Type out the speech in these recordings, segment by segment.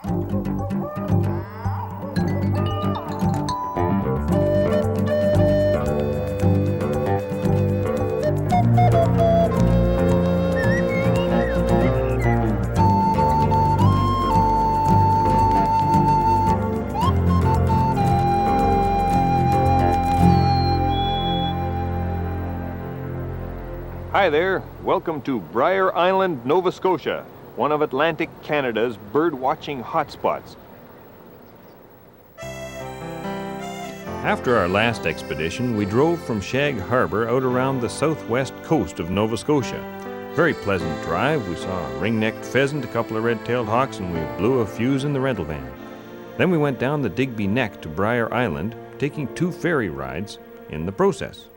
Hi there, welcome to Brier Island, Nova Scotia, one of Atlantic Canada's bird-watching hotspots. After our last expedition, we drove from Shag Harbor out around the southwest coast of Nova Scotia. Very pleasant drive. We saw a ring-necked pheasant, a couple of red-tailed hawks, and we blew a fuse in the rental van. Then we went down the Digby Neck to Brier Island, taking 2 ferry rides in the process.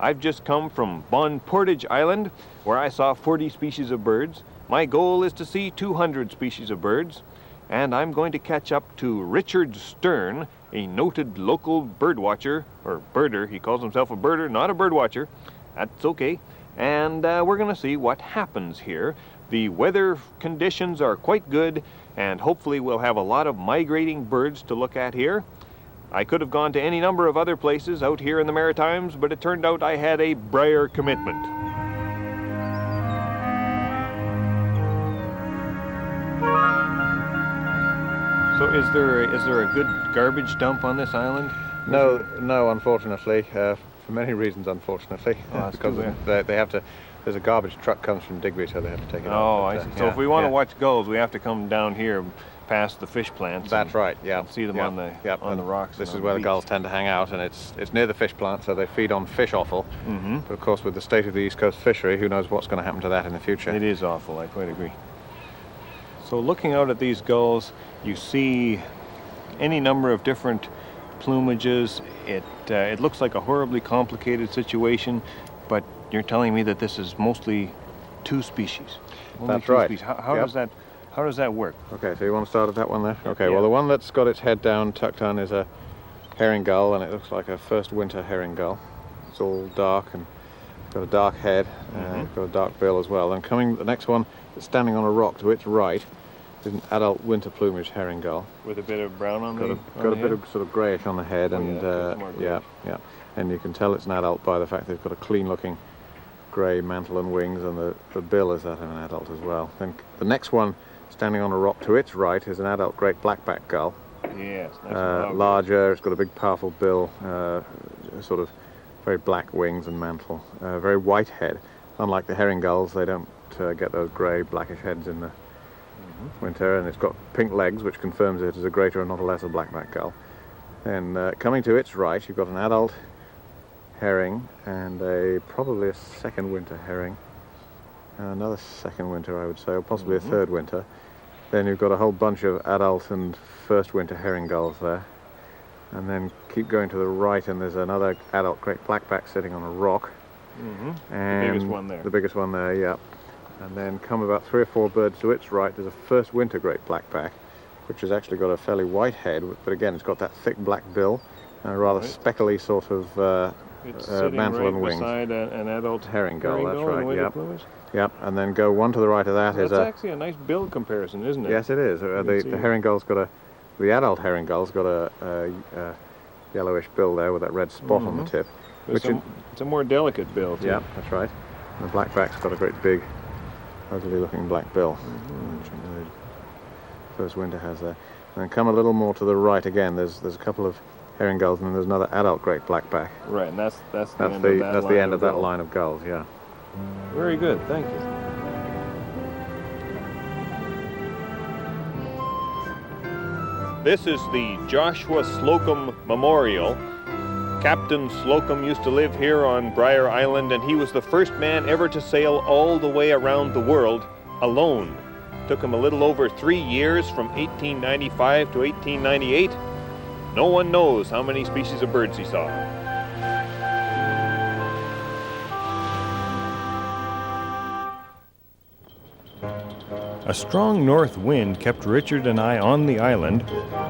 I've just come from Bon Portage Island, where I saw 40 species of birds. My goal is to see 200 species of birds, and I'm going to catch up to Richard Stern, a noted local bird watcher, or birder. He calls himself a birder, not a bird watcher. That's okay. And we're going to see what happens here. The weather conditions are quite good, and hopefully we'll have a lot of migrating birds to look at here. I could have gone to any number of other places out here in the Maritimes, but it turned out I had a Brier commitment. So is there a good garbage dump on this island? No, unfortunately, for many reasons, unfortunately, because they have to. There's a garbage truck comes from Digby, so they have to take it out. Oh, I see. So if we want to watch gulls, we have to come down here past the fish plants. That's right, yeah. And see them on the rocks. This is where the gulls tend to hang out, and it's near the fish plant, so they feed on fish offal. Mm-hmm. But of course, with the state of the East Coast fishery, who knows what's going to happen to that in the future. It is awful, I quite agree. So looking out at these gulls, you see any number of different plumages. It looks like a horribly complicated situation, but you're telling me that this is mostly 2 species. That's right. Species. How does that work? Okay, so you want to start at that one there? Okay, yeah. Well, the one that's got its head down, tucked on, is a herring gull, and it looks like a first winter herring gull. It's all dark and got a dark head, got a dark bill as well. And the next one that's standing on a rock to its right is an adult winter plumage herring gull. With a bit of brown on the Got a bit of sort of greyish on the head, and yeah. And you can tell it's an adult by the fact that it's got a clean-looking grey mantle and wings, and the bill is that of an adult as well. Then the next one, standing on a rock to its right, is an adult great blackback gull. Yes, larger. It's got a big, powerful bill, sort of very black wings and mantle, very white head. Unlike the herring gulls, they don't get those grey, blackish heads in the winter, and it's got pink legs, which confirms it is a greater and not a lesser blackback gull. And coming to its right, you've got an adult herring and probably a second winter herring, another second winter, I would say, or possibly a third winter. Then you've got a whole bunch of adult and first winter herring gulls there. And then keep going to the right, and there's another adult great blackback sitting on a rock. And the biggest one there. The biggest one there, yeah. And then come about 3 or 4 birds to its right, there's a first winter great blackback, which has actually got a fairly white head, but again, it's got that thick black bill and a rather speckly sort of mantle and wings. Beside an adult herring gull, that's right, yep. Yep, and then go one to the right of that is That's actually a nice build comparison, isn't it? Yes, it is. The herring gull's got the adult herring gull's got a yellowish bill there with that red spot on the tip. It's a more delicate bill, too. Yeah, that's right. And the blackback's got a great big, ugly looking black bill, which the first winter has there. And then come a little more to the right again, there's a couple of herring gulls, and then there's another adult great blackback. Right, and that's the end of that line of gulls, yeah. Very good, thank you. This is the Joshua Slocum Memorial. Captain Slocum used to live here on Brier Island, and he was the first man ever to sail all the way around the world alone. Took him a little over 3 years, from 1895 to 1898. No one knows how many species of birds he saw. A strong north wind kept Richard and I on the island,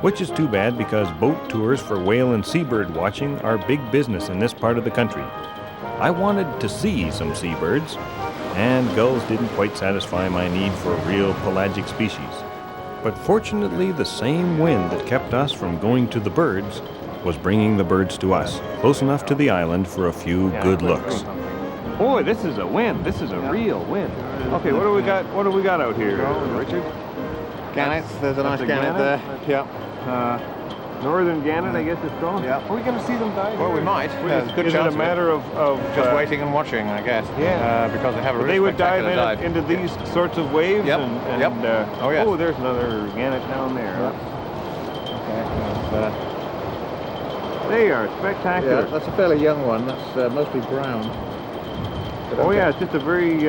which is too bad because boat tours for whale and seabird watching are big business in this part of the country. I wanted to see some seabirds, and gulls didn't quite satisfy my need for real pelagic species. But fortunately, the same wind that kept us from going to the birds was bringing the birds to us, close enough to the island for a few good looks. Boy, this is a wind. This is a real wind. Okay, what do we got? What do we got out here, Richard? Gannets. There's a nice gannet there. Yeah. Northern gannet, I guess it's called. Yeah. Are we going to see them die? Well, we might. There's a good is chance it a matter of just waiting and watching, I guess. Yeah. Because they have a really they would dive spectacular dive into these sorts of waves. Yep. And Yep. Oh, yes. Oh, there's another gannet down there. Okay. They are spectacular. Yeah, that's a fairly young one. That's mostly brown. Oh yeah, it's just a very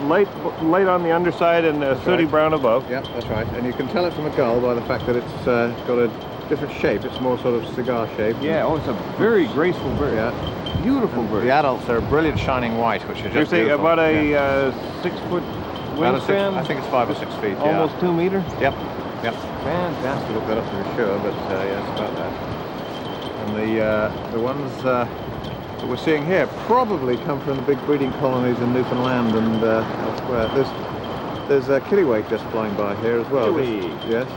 light on the underside and sooty brown above. Yep, that's right. And you can tell it from a gull by the fact that it's got a different shape. It's more sort of cigar shape. Yeah. Oh, it's a very graceful bird. Yeah. Beautiful bird. The adults are a brilliant shining white, which are just You're saying beautiful. about a 6 foot wingspan? I think it's 5 or 6 feet. Almost 2 meters. Yep. Yep. Fantastic. Look that up to be sure, but yes, about that. And the ones that we're seeing here probably come from the big breeding colonies in Newfoundland and elsewhere. There's a kittiwake just flying by here as well. Kittiwake. Yes.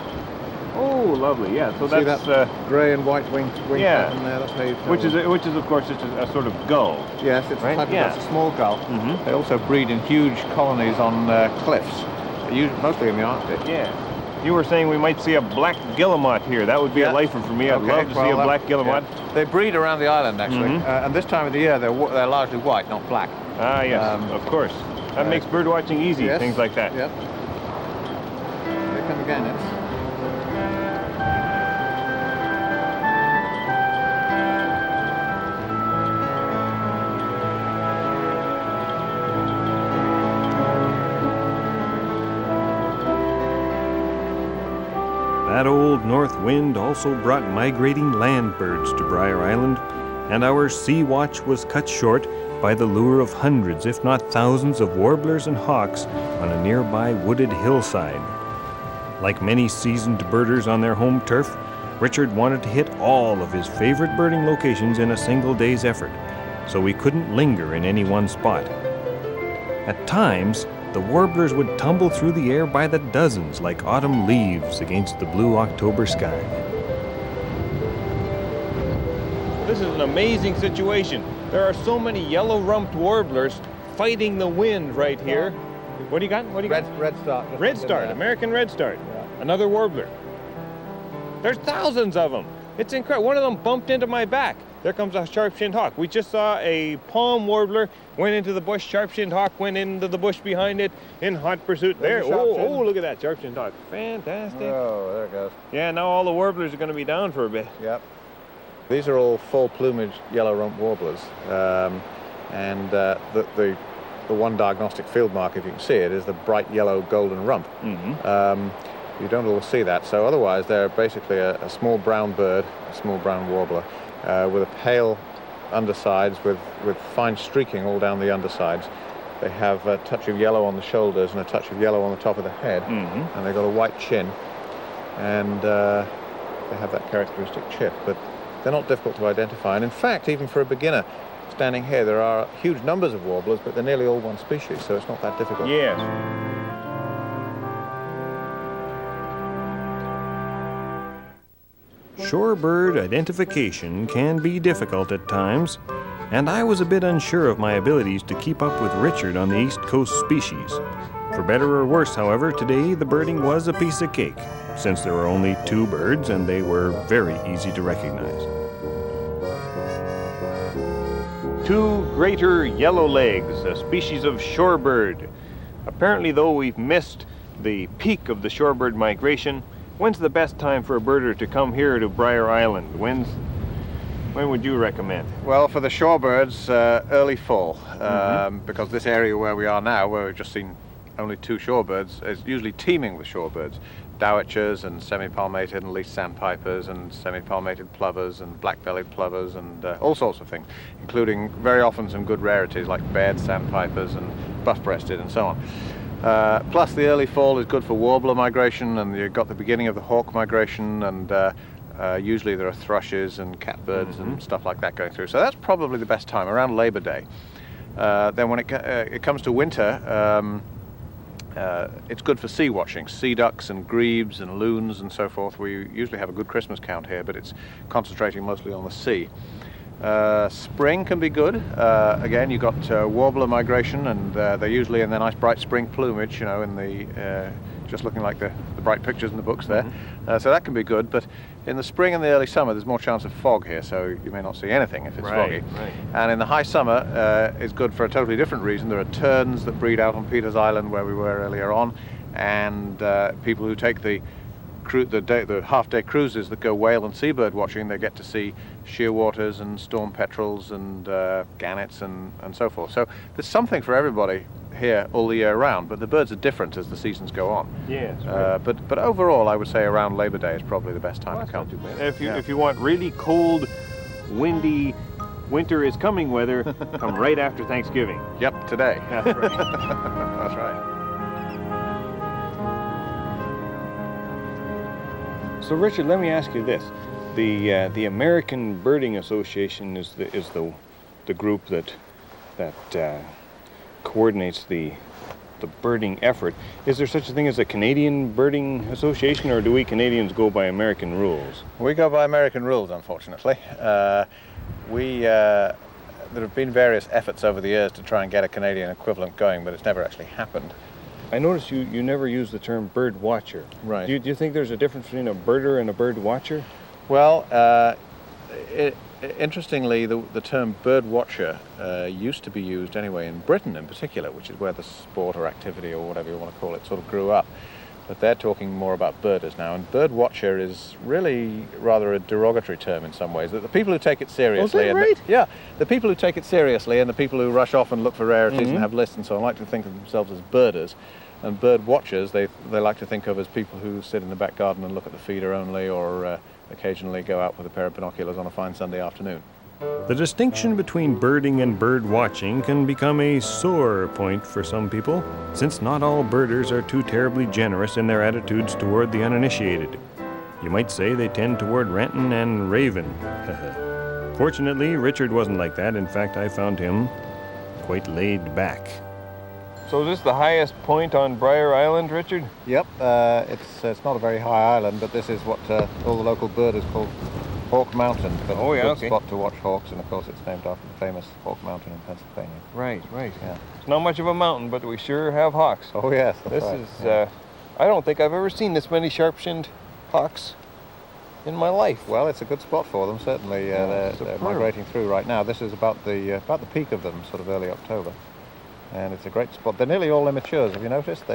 Oh, lovely. Yeah. So See that's that grey and white wing yeah. pattern there. That's how you tell which them. is of course it's a sort of gull. Yes, it's right? a type of, yeah. It's a small gull. Mm-hmm. They also breed in huge colonies on cliffs, mostly in the Arctic. Yeah. You were saying we might see a black guillemot here. That would be a lifer for me. I'd love to see a black guillemot. Yeah. They breed around the island actually, and this time of the year they're largely white, not black. Ah, yes, of course. That makes bird watching easy. Yes. Things like that. Yep. Here come the gannets. That old north wind also brought migrating land birds to Brier Island, and our sea watch was cut short by the lure of hundreds, if not thousands, of warblers and hawks on a nearby wooded hillside. Like many seasoned birders on their home turf, Richard wanted to hit all of his favorite birding locations in a single day's effort, so we couldn't linger in any one spot. At times, the warblers would tumble through the air by the dozens like autumn leaves against the blue October sky. This is an amazing situation. There are so many yellow-rumped warblers fighting the wind right here. What do you got? Redstart. Redstart, American redstart. Yeah. Another warbler. There's thousands of them. It's incredible. One of them bumped into my back. There comes a sharp-shinned hawk. We just saw a palm warbler went into the bush. Sharp-shinned hawk went into the bush behind it in hot pursuit. There. Oh, look at that sharp-shinned hawk. Fantastic. Oh, there it goes. Yeah, now all the warblers are going to be down for a bit. Yep. These are all full plumage yellow rump warblers, and the one diagnostic field mark, if you can see it, is the bright yellow golden rump. You don't always see that, so otherwise they're basically a small brown bird, a small brown warbler, with a pale undersides with fine streaking all down the undersides. They have a touch of yellow on the shoulders and a touch of yellow on the top of the head, and they've got a white chin, and they have that characteristic chip, but they're not difficult to identify. And in fact, even for a beginner standing here, there are huge numbers of warblers, but they're nearly all one species, so it's not that difficult. Yes. Shorebird identification can be difficult at times, and I was a bit unsure of my abilities to keep up with Richard on the East Coast species. For better or worse, however, today the birding was a piece of cake, since there were only 2 birds and they were very easy to recognize. 2 greater yellowlegs, a species of shorebird. Apparently, though, we've missed the peak of the shorebird migration. When's the best time for a birder to come here to Brier Island? When would you recommend? Well, for the shorebirds, early fall, because this area where we are now, where we've just seen only 2 shorebirds, is usually teeming with shorebirds. Dowitchers and semi-palmated and least sandpipers and semi-palmated plovers and black-bellied plovers and all sorts of things, including very often some good rarities like bared sandpipers and buff-breasted and so on. Plus the early fall is good for warbler migration, and you've got the beginning of the hawk migration, and usually there are thrushes and catbirds and stuff like that going through. So that's probably the best time, around Labor Day. Then when it comes to winter, It's good for sea watching, sea ducks and grebes and loons and so forth. We usually have a good Christmas count here, but it's concentrating mostly on the sea. Spring can be good. Again, you've got warbler migration, and they're usually in their nice bright spring plumage, you know, in the just looking like the bright pictures in the books there. So that can be good, but in the spring and the early summer there's more chance of fog here, so you may not see anything if it's foggy. Right. And in the high summer is good for a totally different reason. There are terns that breed out on Piers Island where we were earlier on, and people who take the half-day cruises that go whale and seabird watching, they get to see shearwaters and storm petrels and gannets and so forth. So there's something for everybody here all the year round, but the birds are different as the seasons go on. Yeah, that's right. But overall, I would say around Labor Day is probably the best time to come. If you want really cold, windy, winter is coming weather, come right after Thanksgiving. Yep, today. That's right. That's right. So Richard, let me ask you this: the American Birding Association is the group that coordinates the birding effort. Is there such a thing as a Canadian Birding Association, or do we Canadians go by American rules? We go by American rules, unfortunately. There have been various efforts over the years to try and get a Canadian equivalent going, but it's never actually happened. I noticed you never use the term bird watcher. Right. Do you think there's a difference between a birder and a bird watcher? Well, interestingly, the term bird watcher used to be used anyway in Britain in particular, which is where the sport or activity or whatever you want to call it sort of grew up. But they're talking more about birders now, and bird watcher is really rather a derogatory term in some ways. That the people who take it seriously, the people who take it seriously, and the people who rush off and look for rarities and have lists and so on, like to think of themselves as birders. And bird watchers, they like to think of as people who sit in the back garden and look at the feeder only, or occasionally go out with a pair of binoculars on a fine Sunday afternoon. The distinction between birding and bird watching can become a sore point for some people, since not all birders are too terribly generous in their attitudes toward the uninitiated. You might say they tend toward rantin' and ravin'. Fortunately, Richard wasn't like that. In fact, I found him quite laid back. So is this the highest point on Brier Island, Richard? Yep, it's not a very high island, but this is what all the local birders call Hawk Mountain. But it's a good spot to watch hawks, and of course it's named after the famous Hawk Mountain in Pennsylvania. Right. Yeah. It's not much of a mountain, but we sure have hawks. Oh yes, that's right. I don't think I've ever seen this many sharp-shinned hawks in my life. Well, it's a good spot for them, certainly. They're migrating through right now. This is about the peak of them, sort of early October. And it's a great spot. They're nearly all immatures. Have you noticed?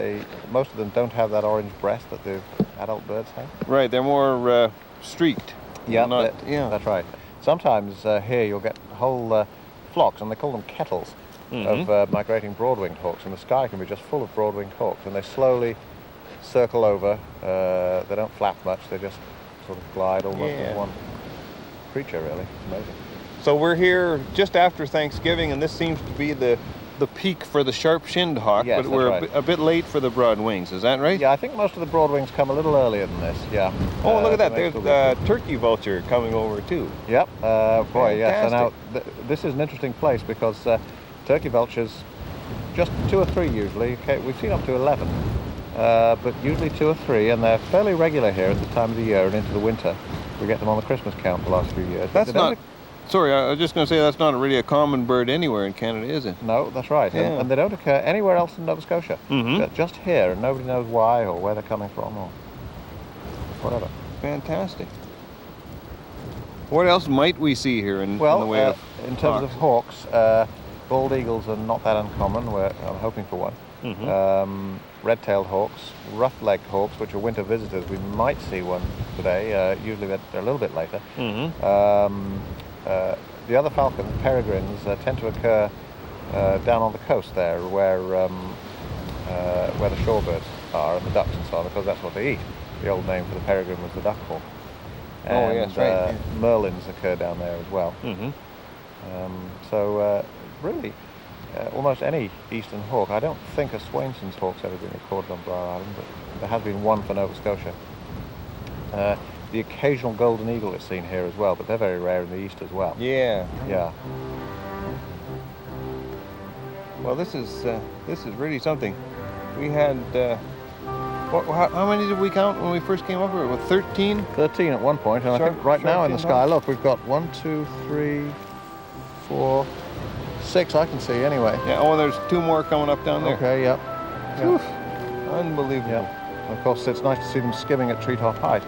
Most of them don't have that orange breast that the adult birds have. Right, they're more streaked. Yeah, that's right. Sometimes here you'll get whole flocks, and they call them kettles, of migrating broad-winged hawks, and the sky can be just full of broad-winged hawks, and they slowly circle over. They don't flap much. They just sort of glide almost as one creature, really. It's amazing. So we're here just after Thanksgiving, and this seems to be the peak for the sharp-shinned hawk, yes, but we're a bit late for the broad wings. Is that right? Yeah, I think most of the broad wings come a little earlier than this. Yeah. Oh, look at that! There's the turkey vulture coming over too. Yep. Boy, yes. So Fantastic. now this is an interesting place because turkey vultures, just 2 or 3 usually. Okay, we've seen up to 11, but usually 2 or 3, and they're fairly regular here at the time of the year and into the winter. We get them on the Christmas count the last few years. That's not. Sorry, I was just going to say that's not really a common bird anywhere in Canada, is it? No, that's right. Yeah. And they don't occur anywhere else in Nova Scotia. Just here, and nobody knows why or where they're coming from or whatever. Fantastic. What else might we see here in the way of in terms of hawks, bald eagles are not that uncommon. I'm hoping for one. Red-tailed hawks, rough-legged hawks, which are winter visitors. We might see one today. Usually they're a little bit later. The other falcons, peregrines, tend to occur down on the coast there, where the shorebirds are and the ducks and so on, because that's what they eat. The old name for the peregrine was the duck hawk. And merlins occur down there as well. So really, almost any eastern hawk. I don't think a Swainson's hawk's ever been recorded on Brier Island, but there has been one for Nova Scotia. The occasional golden eagle is seen here as well, but they're very rare in the east as well. Yeah. Yeah. Well, this is really something. We had, how many did we count when we first came up here? 13? 13 at one point, and I think right now in the sky, look, we've got 1, 2, 3, 4, 6 I can see anyway. Yeah, oh, there's 2 more coming up down there. Okay, yep. Oof, unbelievable. Yep. Of course, it's nice to see them skimming at treetop height.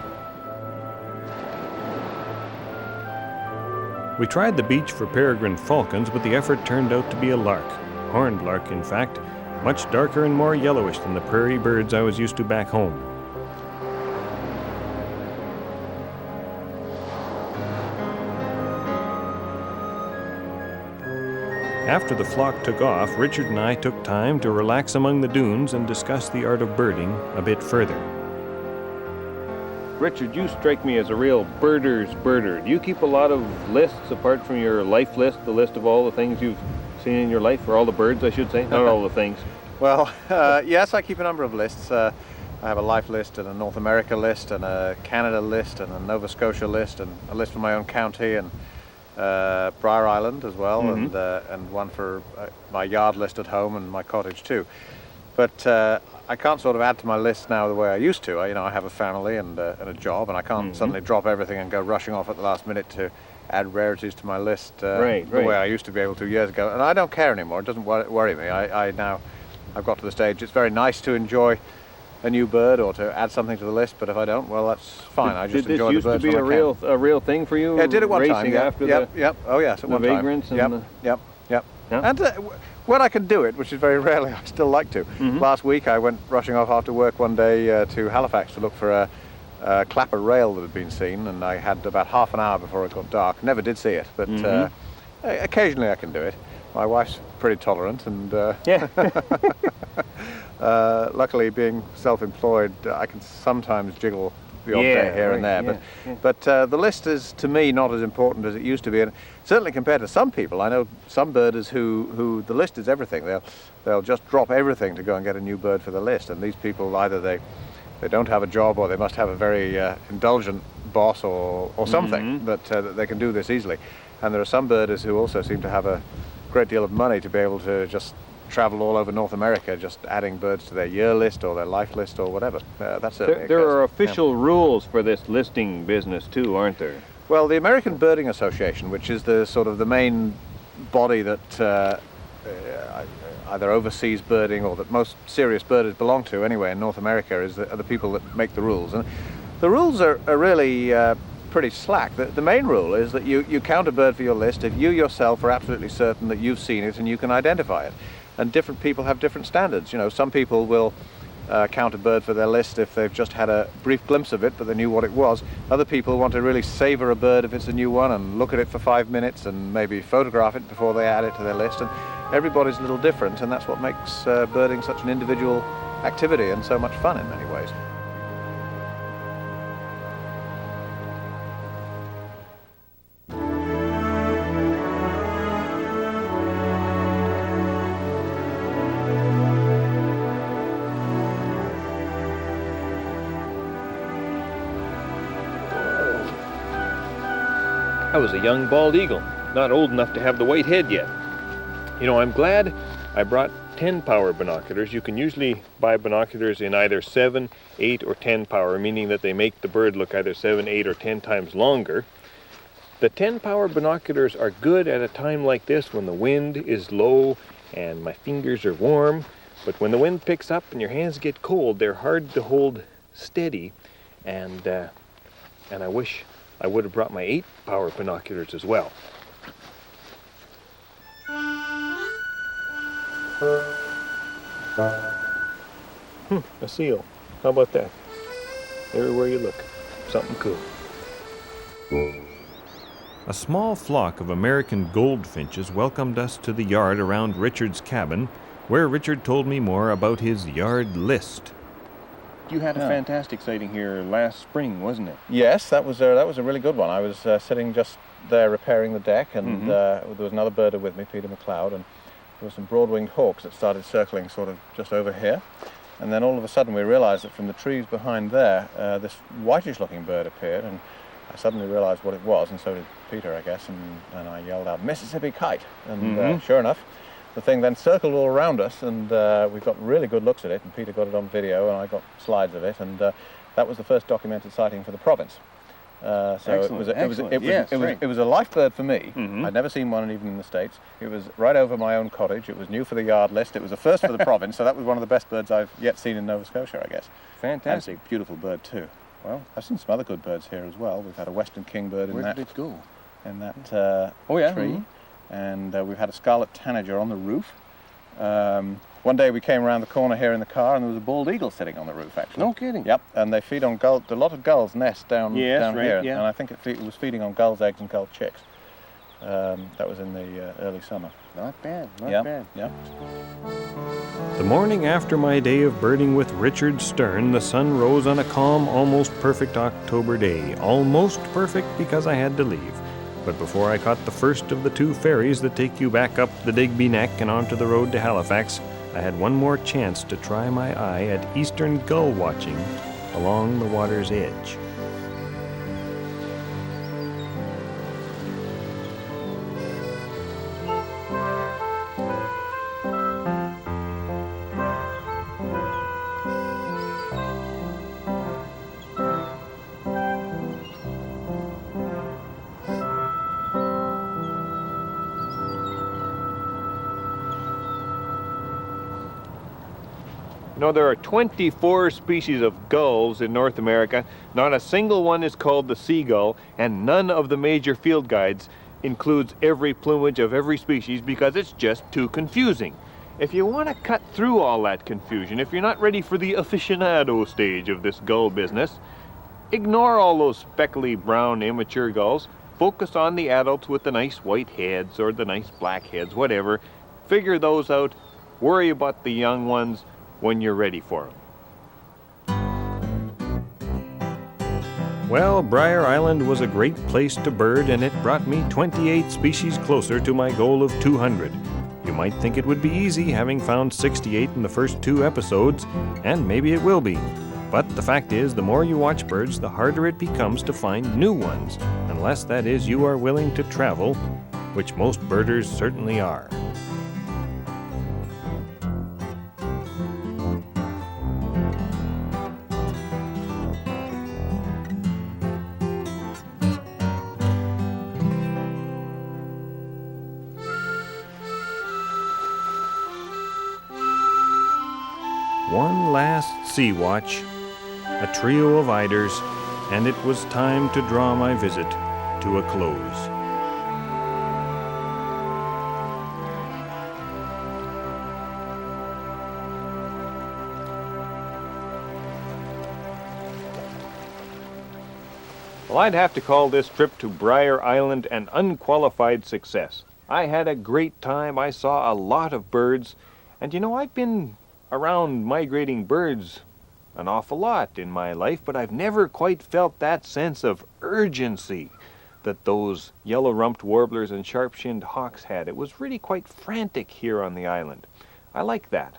We tried the beach for peregrine falcons, but the effort turned out to be a lark. Horned lark, in fact, much darker and more yellowish than the prairie birds I was used to back home. After the flock took off, Richard and I took time to relax among the dunes and discuss the art of birding a bit further. Richard, you strike me as a real birder's birder. Do you keep a lot of lists apart from your life list, the list of all the things you've seen in your life, or all the birds, I should say, not all the things? Well, yes, I keep a number of lists. I have a life list and a North America list and a Canada list and a Nova Scotia list and a list for my own county and Brier Island as well, and one for my yard list at home and my cottage too. But I can't sort of add to my list now the way I used to. I have a family and a job, and I can't suddenly drop everything and go rushing off at the last minute to add rarities to my list the way I used to be able to years ago. And I don't care anymore. It doesn't worry me. I've got to the stage. It's very nice to enjoy a new bird or to add something to the list, but if I don't, well, that's fine. I just enjoy the birds. Did this used to be a real thing for you? Yeah, I did it one time. After Oh yes, at one time. Vagrants and Yep. And when I can do it, which is very rarely, I still like to. Last week I went rushing off after work one day to Halifax to look for a clapper rail that had been seen, and I had about half an hour before it got dark. Never did see it, but occasionally I can do it. My wife's pretty tolerant, and luckily, being self-employed, I can sometimes jiggle the odd day here and there. But the list is, to me, not as important as it used to be, and certainly compared to some people. I know some birders who the list is everything. They'll just drop everything to go and get a new bird for the list, and these people, either they don't have a job, or they must have a very indulgent boss or something that they can do this easily. And there are some birders who also seem to have a great deal of money to be able to just travel all over North America, just adding birds to their year list or their life list or whatever. That's there are official rules for this listing business too, aren't there? Well, the American Birding Association, which is the sort of the main body that either oversees birding or that most serious birders belong to anyway in North America, are the people that make the rules. And the rules are really pretty slack. The main rule is that you count a bird for your list if you yourself are absolutely certain that you've seen it and you can identify it. And different people have different standards. Some people will count a bird for their list if they've just had a brief glimpse of it but they knew what it was. Other people want to really savor a bird if it's a new one and look at it for 5 minutes and maybe photograph it before they add it to their list. And everybody's a little different, and that's what makes birding such an individual activity and so much fun in many ways. I was a young bald eagle, not old enough to have the white head yet. I'm glad I brought 10 power binoculars. You can usually buy binoculars in either 7, 8, or 10 power, meaning that they make the bird look either 7, 8, or 10 times longer. The 10 power binoculars are good at a time like this when the wind is low and my fingers are warm, but when the wind picks up and your hands get cold, they're hard to hold steady, and I wish I would have brought my 8 power binoculars as well. A seal. How about that? Everywhere you look, something cool. A small flock of American goldfinches welcomed us to the yard around Richard's cabin, where Richard told me more about his yard list. You had a fantastic sighting here last spring, wasn't it? Yes, that was a really good one. I was sitting just there repairing the deck, and there was another birder with me, Peter McLeod, and there were some broad-winged hawks that started circling sort of just over here. And then all of a sudden we realized that from the trees behind there, this whitish-looking bird appeared, and I suddenly realized what it was, and so did Peter, I guess, and I yelled out, "Mississippi kite!" And sure enough, the thing then circled all around us, and we got really good looks at it, and Peter got it on video, and I got slides of it, and that was the first documented sighting for the province. So it was a life bird for me. I'd never seen one even in the States. It was right over my own cottage. It was new for the yard list. It was the first for the province, so that was one of the best birds I've yet seen in Nova Scotia, I guess. Fantastic. That's a beautiful bird too. Well, I've seen some other good birds here as well. We've had a western kingbird in Where that did it go? in that tree, and we've had a scarlet tanager on the roof. One day we came around the corner here in the car, and there was a bald eagle sitting on the roof, actually. No kidding. Yep, and they feed on gull. A lot of gulls nest down here, yeah. and I think it was feeding on gulls' eggs and gull chicks. That was in the early summer. Not bad, not bad. Yeah. The morning after my day of birding with Richard Stern, the sun rose on a calm, almost perfect October day. Almost perfect because I had to leave. But before I caught the first of the 2 ferries that take you back up the Digby Neck and onto the road to Halifax, I had one more chance to try my eye at eastern gull watching along the water's edge. You know, there are 24 species of gulls in North America. Not a single one is called the seagull, and none of the major field guides includes every plumage of every species because it's just too confusing. If you want to cut through all that confusion, if you're not ready for the aficionado stage of this gull business, ignore all those speckly brown immature gulls. Focus on the adults with the nice white heads or the nice black heads, whatever. Figure those out. Worry about the young ones when you're ready for them. Well, Brier Island was a great place to bird, and it brought me 28 species closer to my goal of 200. You might think it would be easy, having found 68 in the first 2 episodes, and maybe it will be. But the fact is, the more you watch birds, the harder it becomes to find new ones, unless that is you are willing to travel, which most birders certainly are. One last sea watch, a trio of eiders, and it was time to draw my visit to a close. Well, I'd have to call this trip to Brier Island an unqualified success. I had a great time. I saw a lot of birds, and you know, I've been around migrating birds an awful lot in my life, but I've never quite felt that sense of urgency that those yellow-rumped warblers and sharp-shinned hawks had. It was really quite frantic here on the island. I like that.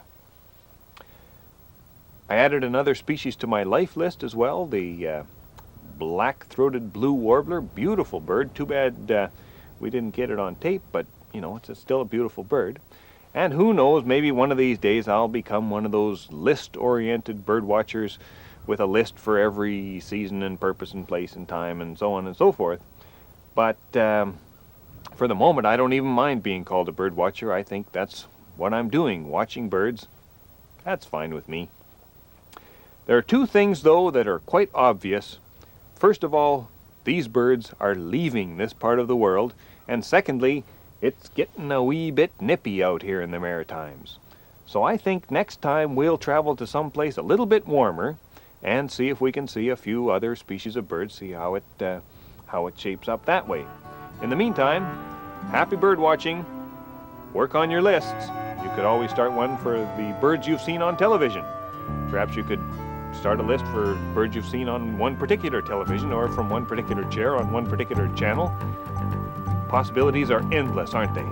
I added another species to my life list as well, the black-throated blue warbler. Beautiful bird. Too bad we didn't get it on tape, but you know, it's still a beautiful bird. And who knows, maybe one of these days I'll become one of those list-oriented bird watchers with a list for every season and purpose and place and time and so on and so forth. But for the moment, I don't even mind being called a bird watcher. I think that's what I'm doing, watching birds. That's fine with me. There are 2 things, though, that are quite obvious. First of all, these birds are leaving this part of the world. And secondly, it's getting a wee bit nippy out here in the Maritimes. So I think next time we'll travel to some place a little bit warmer and see if we can see a few other species of birds, see how it shapes up that way. In the meantime, happy bird watching. Work on your lists. You could always start one for the birds you've seen on television. Perhaps you could start a list for birds you've seen on one particular television or from one particular chair on one particular channel. Possibilities are endless, aren't they?